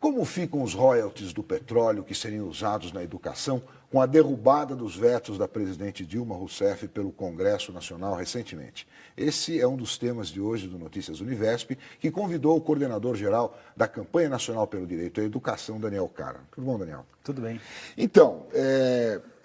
Como ficam os royalties do petróleo que seriam usados na educação com a derrubada dos vetos da presidente Dilma Rousseff pelo Congresso Nacional recentemente? Esse é um dos temas de hoje do Notícias Univesp, que convidou o coordenador-geral da Campanha Nacional pelo Direito à Educação, Daniel Karam. Tudo bom, Daniel? Tudo bem. Então,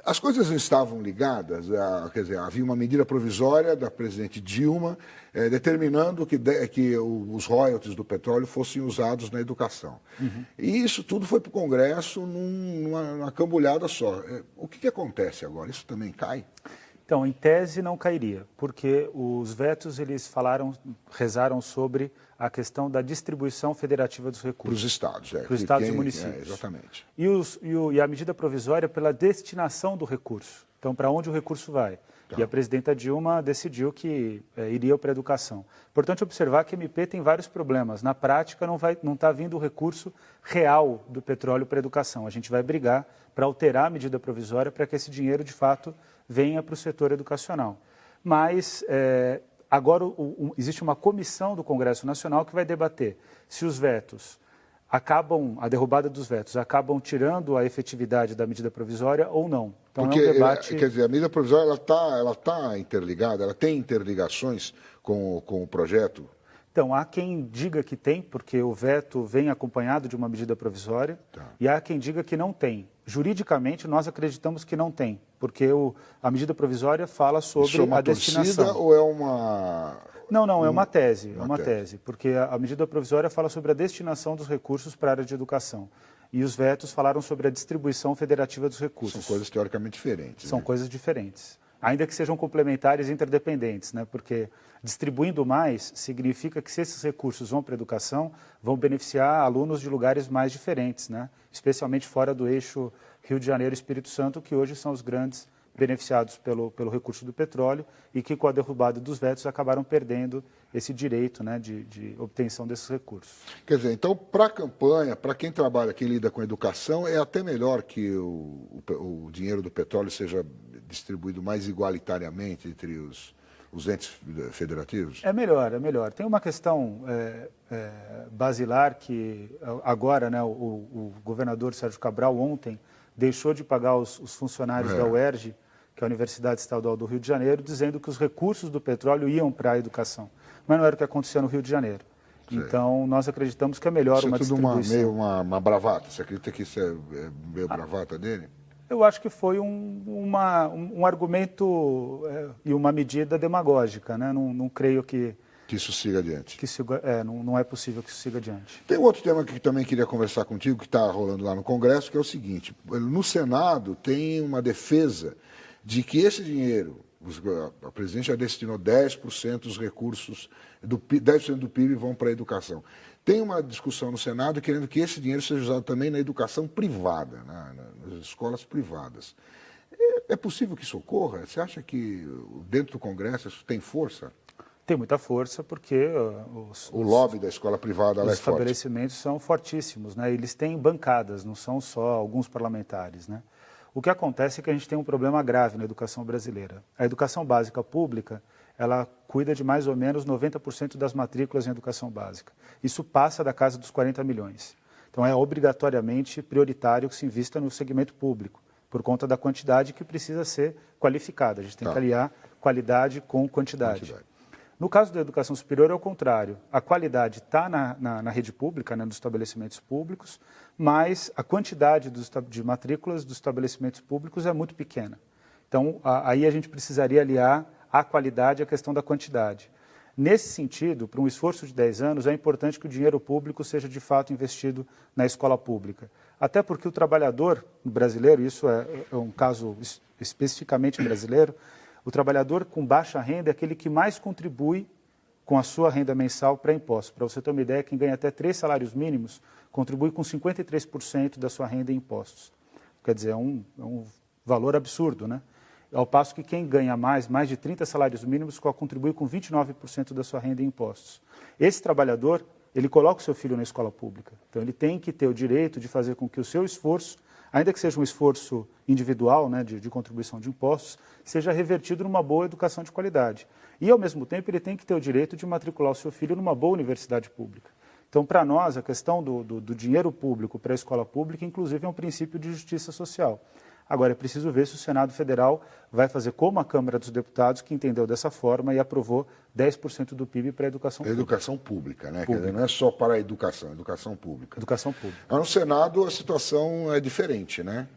as coisas estavam ligadas, quer dizer, havia uma medida provisória da presidente Dilma determinando que os royalties do petróleo fossem usados na educação. Uhum. E isso tudo foi para o Congresso numa cambulhada só. O que acontece agora? Isso também cai? Então, em tese não cairia, porque os vetos eles rezaram sobre a questão da distribuição federativa dos recursos. Para os estados, Para os estados e municípios. Exatamente. E a medida provisória pela destinação do recurso. Então, para onde o recurso vai? Tá. E a presidenta Dilma decidiu que iria para a educação. Importante observar que a MP tem vários problemas. Na prática, não está vindo o recurso real do petróleo para a educação. A gente vai brigar para alterar a medida provisória para que esse dinheiro, de fato, venha para o setor educacional. Mas agora existe uma comissão do Congresso Nacional que vai debater se os vetos a derrubada dos vetos acabam tirando a efetividade da medida provisória ou não. Então porque, é um debate... quer dizer, a medida provisória ela tá interligada, ela tem interligações com o projeto? Então, há quem diga que tem, porque o veto vem acompanhado de uma medida provisória, e há quem diga que não tem. Juridicamente, nós acreditamos que não tem, porque a medida provisória fala sobre isso é uma a destinação. Torcida ou é uma... Não, é uma tese, porque a medida provisória fala sobre a destinação dos recursos para a área de educação. E os vetos falaram sobre a distribuição federativa dos recursos. São coisas teoricamente diferentes. São coisas diferentes. Ainda que sejam complementares e interdependentes, né? Porque distribuindo mais significa que se esses recursos vão para a educação, vão beneficiar alunos de lugares mais diferentes, né? Especialmente fora do eixo Rio de Janeiro e Espírito Santo, que hoje são os grandes beneficiados pelo recurso do petróleo e que com a derrubada dos vetos acabaram perdendo esse direito, né, de obtenção desses recursos. Quer dizer, então, para a campanha, para quem trabalha, quem lida com educação, é até melhor que o dinheiro do petróleo seja distribuído mais igualitariamente entre os entes federativos? É melhor. Tem uma questão basilar que agora, né, o governador Sérgio Cabral ontem deixou de pagar os funcionários da UERJ, que é a Universidade Estadual do Rio de Janeiro, dizendo que os recursos do petróleo iam para a educação. Mas não era o que acontecia no Rio de Janeiro. Sei. Então, nós acreditamos que é melhor uma distribuição. Isso é tudo meio uma bravata? Você acredita que isso é meio bravata dele? Eu acho que foi um argumento e uma medida demagógica, né? Não creio que isso siga adiante. Não é possível que isso siga adiante. Tem um outro tema que também queria conversar contigo, que está rolando lá no Congresso, que é o seguinte. No Senado tem uma defesa de que esse dinheiro, a presidente já destinou 10% dos recursos, 10% do PIB vão para a educação. Tem uma discussão no Senado querendo que esse dinheiro seja usado também na educação privada, nas escolas privadas. É possível que isso ocorra? Você acha que dentro do Congresso isso tem força? Tem muita força porque o lobby da escola privada os é forte. Estabelecimentos são fortíssimos, né? Eles têm bancadas, não são só alguns parlamentares, né? O que acontece é que a gente tem um problema grave na educação brasileira. A educação básica pública, ela cuida de mais ou menos 90% das matrículas em educação básica. Isso passa da casa dos 40 milhões. Então é obrigatoriamente prioritário que se invista no segmento público, por conta da quantidade que precisa ser qualificada. A gente tem que aliar qualidade com quantidade. No caso da educação superior é o contrário. A qualidade está na rede pública, né, nos estabelecimentos públicos, mas a quantidade de matrículas dos estabelecimentos públicos é muito pequena. Então, aí a gente precisaria aliar a qualidade à questão da quantidade. Nesse sentido, para um esforço de 10 anos, é importante que o dinheiro público seja de fato investido na escola pública. Até porque o trabalhador brasileiro, isso é um caso especificamente brasileiro, o trabalhador com baixa renda é aquele que mais contribui com a sua renda mensal para impostos. Para você ter uma ideia, quem ganha até 3 salários mínimos contribui com 53% da sua renda em impostos. Quer dizer, é um valor absurdo, né? Ao passo que quem ganha mais de 30 salários mínimos, contribui com 29% da sua renda em impostos. Esse trabalhador, ele coloca o seu filho na escola pública. Então, ele tem que ter o direito de fazer com que o seu esforço, ainda que seja um esforço individual, né, de contribuição de impostos, seja revertido numa boa educação de qualidade. E, ao mesmo tempo, ele tem que ter o direito de matricular o seu filho numa boa universidade pública. Então, para nós, a questão do dinheiro público para a escola pública, inclusive, é um princípio de justiça social. Agora, é preciso ver se o Senado Federal vai fazer como a Câmara dos Deputados, que entendeu dessa forma e aprovou 10% do PIB para a educação pública. Educação pública, né? Quer dizer, não é só para a educação, educação pública. Educação pública. Mas no Senado a situação é diferente, né?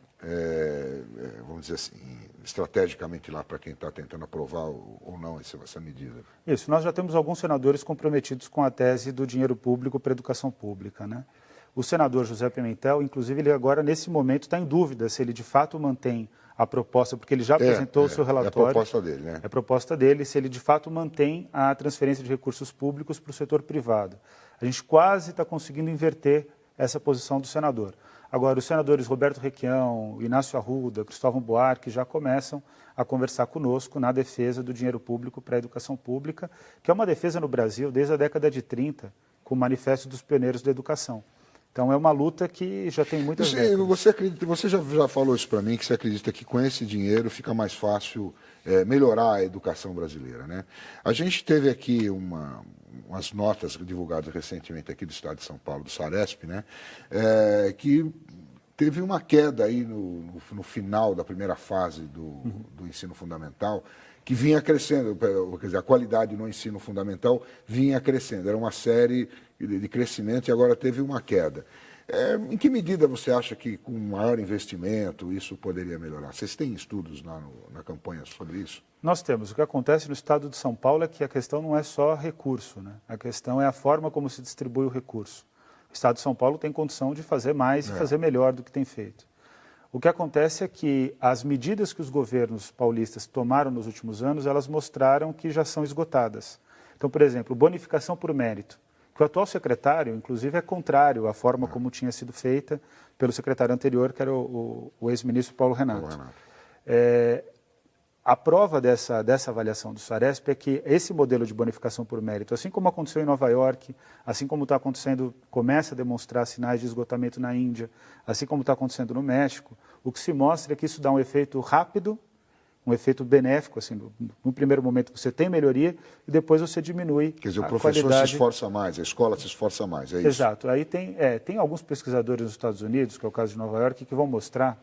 Vamos dizer assim, estrategicamente lá para quem está tentando aprovar ou não essa medida. Isso, nós já temos alguns senadores comprometidos com a tese do dinheiro público para a educação pública, né? O senador José Pimentel, inclusive, ele agora, nesse momento, está em dúvida se ele de fato mantém a proposta, porque ele já apresentou o seu relatório. É a proposta dele, né? É a proposta dele, se ele de fato mantém a transferência de recursos públicos para o setor privado. A gente quase está conseguindo inverter essa posição do senador. Agora, os senadores Roberto Requião, Inácio Arruda, Cristóvão Buarque já começam a conversar conosco na defesa do dinheiro público para a educação pública, que é uma defesa no Brasil desde a década de 30, com o Manifesto dos Pioneiros da Educação. Então, é uma luta que já tem muitas décadas. Você já falou isso para mim, que você acredita que com esse dinheiro fica mais fácil melhorar a educação brasileira, né? A gente teve aqui umas notas divulgadas recentemente aqui do Estado de São Paulo, do Saresp, né? Que teve uma queda aí no final da primeira fase do ensino fundamental, que vinha crescendo, quer dizer, a qualidade no ensino fundamental vinha crescendo. Era uma série de crescimento e agora teve uma queda. Em que medida você acha que com maior investimento isso poderia melhorar? Vocês têm estudos na campanha sobre isso? Nós temos. O que acontece no estado de São Paulo é que a questão não é só recurso, né? A questão é a forma como se distribui o recurso. O estado de São Paulo tem condição de fazer mais e fazer melhor do que tem feito. O que acontece é que as medidas que os governos paulistas tomaram nos últimos anos, elas mostraram que já são esgotadas. Então, por exemplo, bonificação por mérito, que o atual secretário, inclusive, é contrário à forma como tinha sido feita pelo secretário anterior, que era o ex-ministro Paulo Renato. A prova dessa avaliação do Saresp é que esse modelo de bonificação por mérito, assim como aconteceu em Nova York, assim como está acontecendo, começa a demonstrar sinais de esgotamento na Índia, assim como está acontecendo no México, o que se mostra é que isso dá um efeito rápido, um efeito benéfico, assim, no primeiro momento você tem melhoria e depois você diminui a qualidade. Quer dizer, o professor se esforça mais, a escola se esforça mais, é isso? Exato. Aí tem alguns pesquisadores nos Estados Unidos, que é o caso de Nova York, que vão mostrar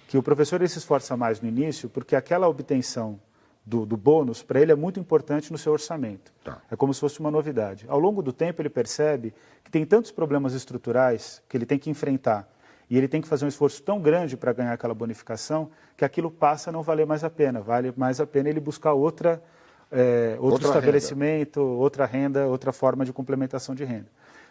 que o professor ele se esforça mais no início porque aquela obtenção do bônus, para ele, é muito importante no seu orçamento. Tá. É como se fosse uma novidade. Ao longo do tempo, ele percebe que tem tantos problemas estruturais que ele tem que enfrentar e ele tem que fazer um esforço tão grande para ganhar aquela bonificação que aquilo passa a não valer mais a pena. Vale mais a pena ele buscar outro estabelecimento, outra renda, outra forma de complementação de renda.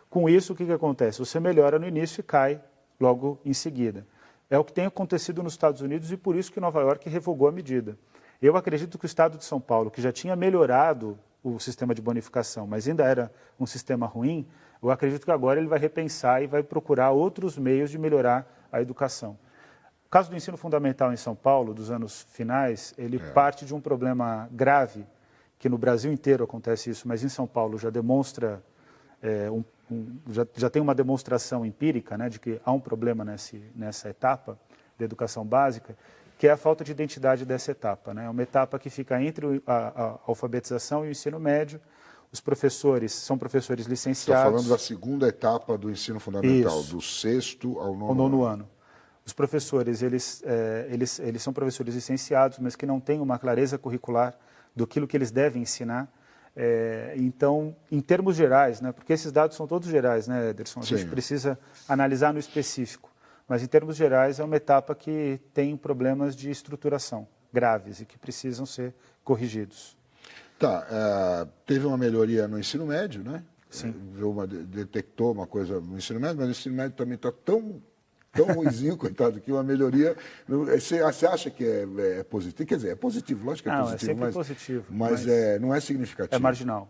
Com isso, o que acontece? Você melhora no início e cai logo em seguida. É o que tem acontecido nos Estados Unidos e por isso que Nova York revogou a medida. Eu acredito que o Estado de São Paulo, que já tinha melhorado o sistema de bonificação, mas ainda era um sistema ruim, eu acredito que agora ele vai repensar e vai procurar outros meios de melhorar a educação. O caso do ensino fundamental em São Paulo, dos anos finais, ele parte de um problema grave, que no Brasil inteiro acontece isso, mas em São Paulo já demonstra, já tem uma demonstração empírica, né, de que há um problema nessa etapa da educação básica, que é a falta de identidade dessa etapa, né? É uma etapa que fica entre a alfabetização e o ensino médio. Os professores são professores licenciados. Está falando da segunda etapa do ensino fundamental, Isso. do 6º ao 9º ao 9º ano. Os professores, eles são professores licenciados, mas que não têm uma clareza curricular do que eles devem ensinar. Então, em termos gerais, né, porque esses dados são todos gerais, né, Ederson? A gente precisa analisar no específico. Mas, em termos gerais, é uma etapa que tem problemas de estruturação graves e que precisam ser corrigidos. Tá, teve uma melhoria no ensino médio, né? Sim. Detectou uma coisa no ensino médio, mas o ensino médio também está tão ruizinho, coitado, que uma melhoria... Você acha que é positivo? Quer dizer, é positivo, lógico que é positivo. É sempre positivo. Mas não é significativo. É marginal.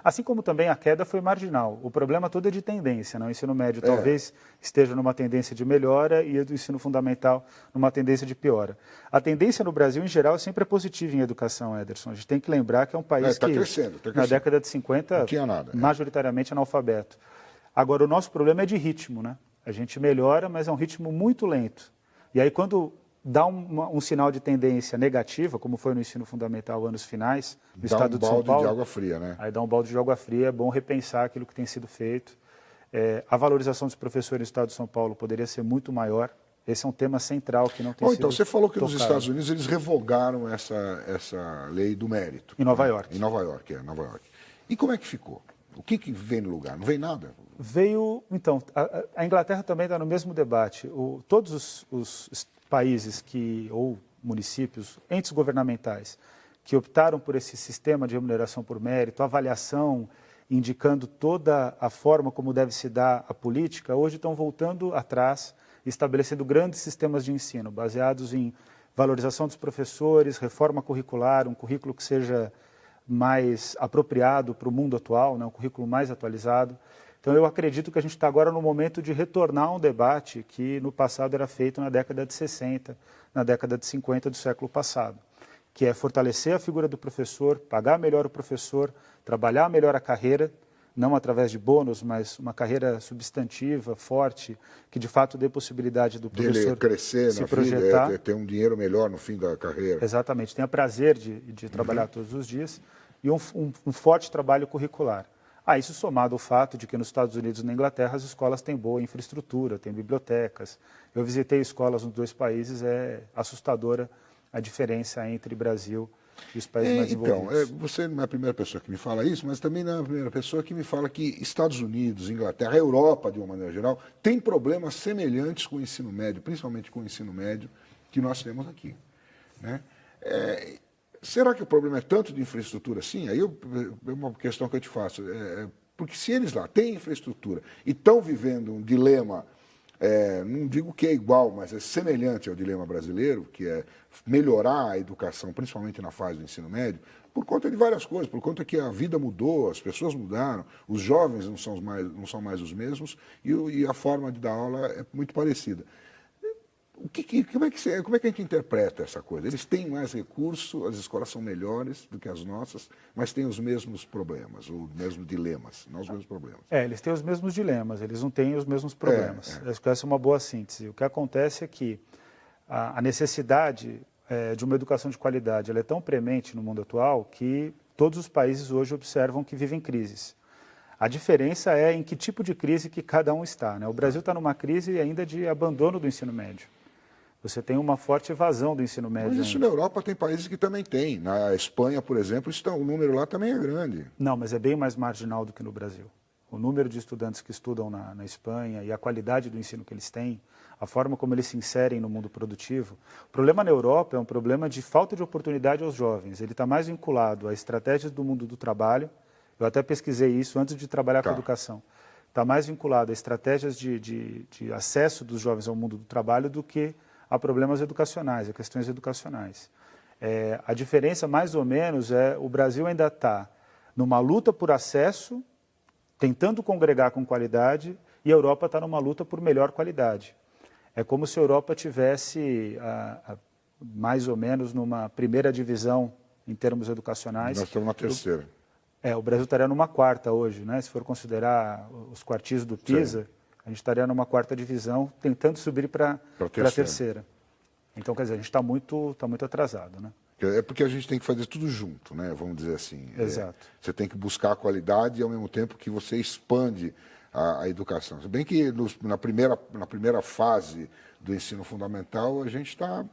Assim como também a queda foi marginal. O problema todo é de tendência, né? O ensino médio talvez esteja numa tendência de melhora e o ensino fundamental numa tendência de piora. A tendência no Brasil, em geral, sempre é positiva em educação, Ederson. A gente tem que lembrar que é um país que, crescendo. Na década de 50, não tinha nada, majoritariamente analfabeto. Agora, o nosso problema é de ritmo, né? A gente melhora, mas é um ritmo muito lento. E aí, quando dá um sinal de tendência negativa, como foi no ensino fundamental anos finais, no estado de São Paulo. Dá um balde de água fria, né? Aí dá um balde de água fria, é bom repensar aquilo que tem sido feito. A valorização dos professores no estado de São Paulo poderia ser muito maior. Esse é um tema central que não tem sido Então, você falou que tocado. nos Estados Unidos eles revogaram essa lei do mérito. Em Nova York. Em Nova York, Nova York. E como é que ficou? O que vem no lugar? Não vem nada? Veio, então, a Inglaterra também está no mesmo debate. Todos os países ou municípios, entes governamentais, que optaram por esse sistema de remuneração por mérito, avaliação, indicando toda a forma como deve se dar a política, hoje estão voltando atrás, estabelecendo grandes sistemas de ensino, baseados em valorização dos professores, reforma curricular, um currículo que seja mais apropriado para o mundo atual, né, um currículo mais atualizado. Então, eu acredito que a gente está agora no momento de retornar a um debate que no passado era feito na década de 60, na década de 50 do século passado, que é fortalecer a figura do professor, pagar melhor o professor, trabalhar melhor a carreira, não através de bônus, mas uma carreira substantiva, forte, que de fato dê possibilidade do professor crescer se na projetar. vida, ter um dinheiro melhor no fim da carreira. Exatamente, tenha prazer de trabalhar todos os dias e um forte trabalho curricular. Isso somado ao fato de que nos Estados Unidos e na Inglaterra as escolas têm boa infraestrutura, têm bibliotecas. Eu visitei escolas nos dois países, é assustadora a diferença entre Brasil e os países mais desenvolvidos. Você não é a primeira pessoa que me fala isso, mas também não é a primeira pessoa que me fala que Estados Unidos, Inglaterra, a Europa, de uma maneira geral, tem problemas semelhantes com o ensino médio, principalmente com o ensino médio, que nós temos aqui, né? Será que o problema é tanto de infraestrutura assim? Aí é uma questão que eu te faço. Porque se eles lá têm infraestrutura e estão vivendo um dilema, não digo que é igual, mas é semelhante ao dilema brasileiro, que é melhorar a educação, principalmente na fase do ensino médio, por conta de várias coisas, por conta que a vida mudou, as pessoas mudaram, os jovens não são mais os mesmos e a forma de dar aula é muito parecida. Como é que a gente interpreta essa coisa? Eles têm mais recursos, as escolas são melhores do que as nossas, mas têm os mesmos problemas, os mesmos dilemas, não os mesmos problemas. Eles têm os mesmos dilemas, eles não têm os mesmos problemas. Acho que essa é uma boa síntese. O que acontece é que a necessidade de uma educação de qualidade ela é tão premente no mundo atual que todos os países hoje observam que vivem crises. A diferença é em que tipo de crise que cada um está, né? O Brasil está numa crise ainda de abandono do ensino médio. Você tem uma forte evasão do ensino médio. Mas isso na Europa tem países que também têm. Na Espanha, por exemplo, o número lá também é grande. Não, mas é bem mais marginal do que no Brasil. O número de estudantes que estudam na Espanha e a qualidade do ensino que eles têm, a forma como eles se inserem no mundo produtivo. O problema na Europa é um problema de falta de oportunidade aos jovens. Ele está mais vinculado a estratégias do mundo do trabalho. Eu até pesquisei isso antes de trabalhar com a educação. Está mais vinculado a estratégias de acesso dos jovens ao mundo do trabalho do que a problemas educacionais, a questões educacionais. A diferença, mais ou menos, o Brasil ainda está numa luta por acesso, tentando congregar com qualidade, e a Europa está numa luta por melhor qualidade. É como se a Europa tivesse, mais ou menos, numa primeira divisão em termos educacionais. Nós estamos na terceira. O Brasil estaria numa quarta hoje, né? Se for considerar os quartis do PISA, sim, a gente estaria numa quarta divisão, tentando subir para a terceira. Então, quer dizer, a gente está muito atrasado, né? É porque a gente tem que fazer tudo junto, né? Vamos dizer assim. Exato. Você tem que buscar a qualidade e, ao mesmo tempo, que você expande a educação. Se bem que na primeira fase do ensino fundamental, a gente está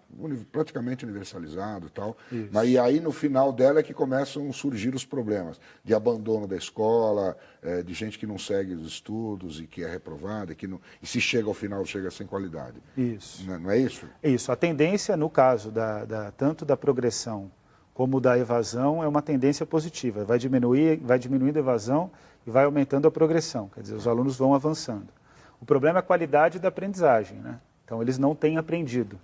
praticamente universalizado e tal. Mas e aí, no final dela, é que começam a surgir os problemas de abandono da escola, de gente que não segue os estudos e que é reprovada, e se chega ao final, chega sem qualidade. Isso. Não é isso? Isso. A tendência, no caso, tanto da progressão como da evasão, é uma tendência positiva. Vai diminuindo a evasão e vai aumentando a progressão. Quer dizer, os alunos vão avançando. O problema é a qualidade da aprendizagem, né? Então, eles não têm aprendido.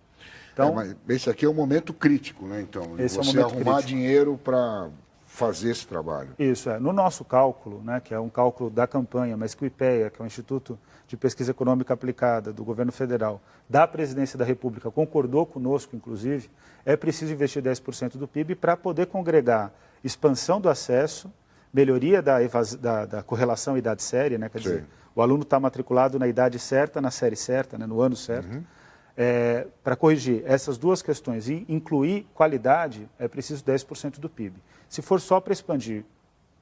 Então, mas esse aqui é o momento crítico, né? Então, esse você arrumar dinheiro para fazer esse trabalho. Isso, no nosso cálculo, né, que é um cálculo da campanha, mas que o IPEA, que é o Instituto de Pesquisa Econômica Aplicada do Governo Federal, da Presidência da República, concordou conosco, inclusive, é preciso investir 10% do PIB para poder congregar expansão do acesso, melhoria da correlação idade-série, né, quer dizer, o aluno está matriculado na idade certa, na série certa, né, no ano certo, para corrigir essas duas questões e incluir qualidade, é preciso 10% do PIB. Se for só para expandir,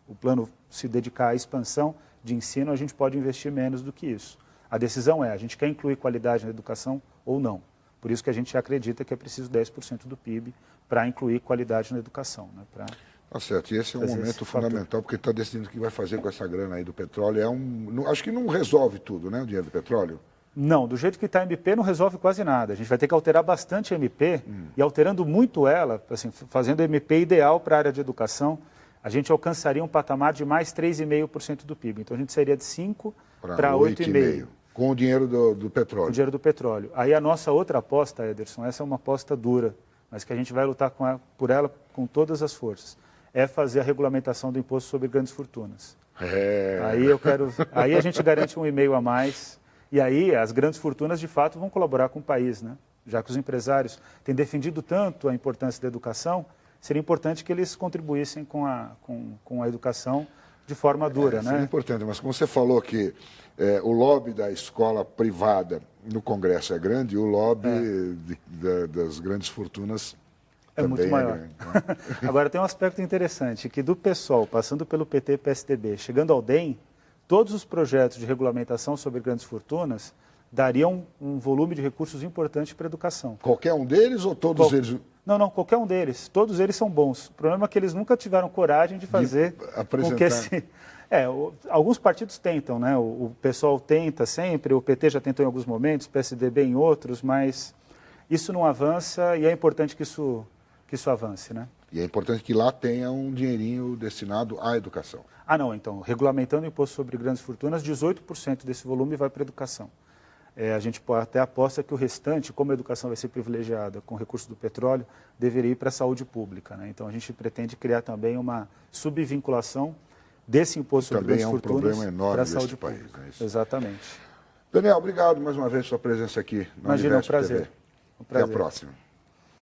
o plano se dedicar à expansão de ensino, a gente pode investir menos do que isso. A decisão é, a gente quer incluir qualidade na educação ou não. Por isso que a gente acredita que é preciso 10% do PIB para incluir qualidade na educação. Né? Tá certo, e esse é um momento fundamental, porque está decidindo o que vai fazer com essa grana aí do petróleo. Acho que não resolve tudo, né, o dinheiro do petróleo? Não, do jeito que está a MP não resolve quase nada. A gente vai ter que alterar bastante a MP e alterando muito ela, assim, fazendo a MP ideal para a área de educação, a gente alcançaria um patamar de mais 3,5% do PIB. Então a gente sairia de 5% para 8,5%. Com o dinheiro do petróleo. Com o dinheiro do petróleo. Aí a nossa outra aposta, Ederson, essa é uma aposta dura, mas que a gente vai lutar por ela com todas as forças, é fazer a regulamentação do imposto sobre grandes fortunas. Aí a gente garante 1,5% a mais. E aí as grandes fortunas, de fato, vão colaborar com o país, né? Já que os empresários têm defendido tanto a importância da educação, seria importante que eles contribuíssem com a educação de forma dura, né? É importante, mas como você falou que o lobby da escola privada no Congresso é grande, e o lobby das grandes fortunas também muito maior. Grande, né? Agora tem um aspecto interessante, que do PSOL, passando pelo PT e PSDB, chegando ao DEM, todos os projetos de regulamentação sobre grandes fortunas dariam um volume de recursos importante para a educação. Qualquer um deles ou todos eles? Não, qualquer um deles. Todos eles são bons. O problema é que eles nunca tiveram coragem de fazer com que alguns partidos tentam, né? O PSOL tenta sempre, o PT já tentou em alguns momentos, o PSDB em outros, mas isso não avança e é importante que isso avance, né? E é importante que lá tenha um dinheirinho destinado à educação. Não, então, regulamentando o imposto sobre grandes fortunas, 18% desse volume vai para a educação. A gente até aposta que o restante, como a educação vai ser privilegiada com recursos do petróleo, deveria ir para a saúde pública, né? Então a gente pretende criar também uma subvinculação desse imposto sobre grandes fortunas para a saúde pública. Exatamente. Daniel, obrigado mais uma vez pela sua presença aqui na Imagina, Universo um prazer. TV. Até a próxima.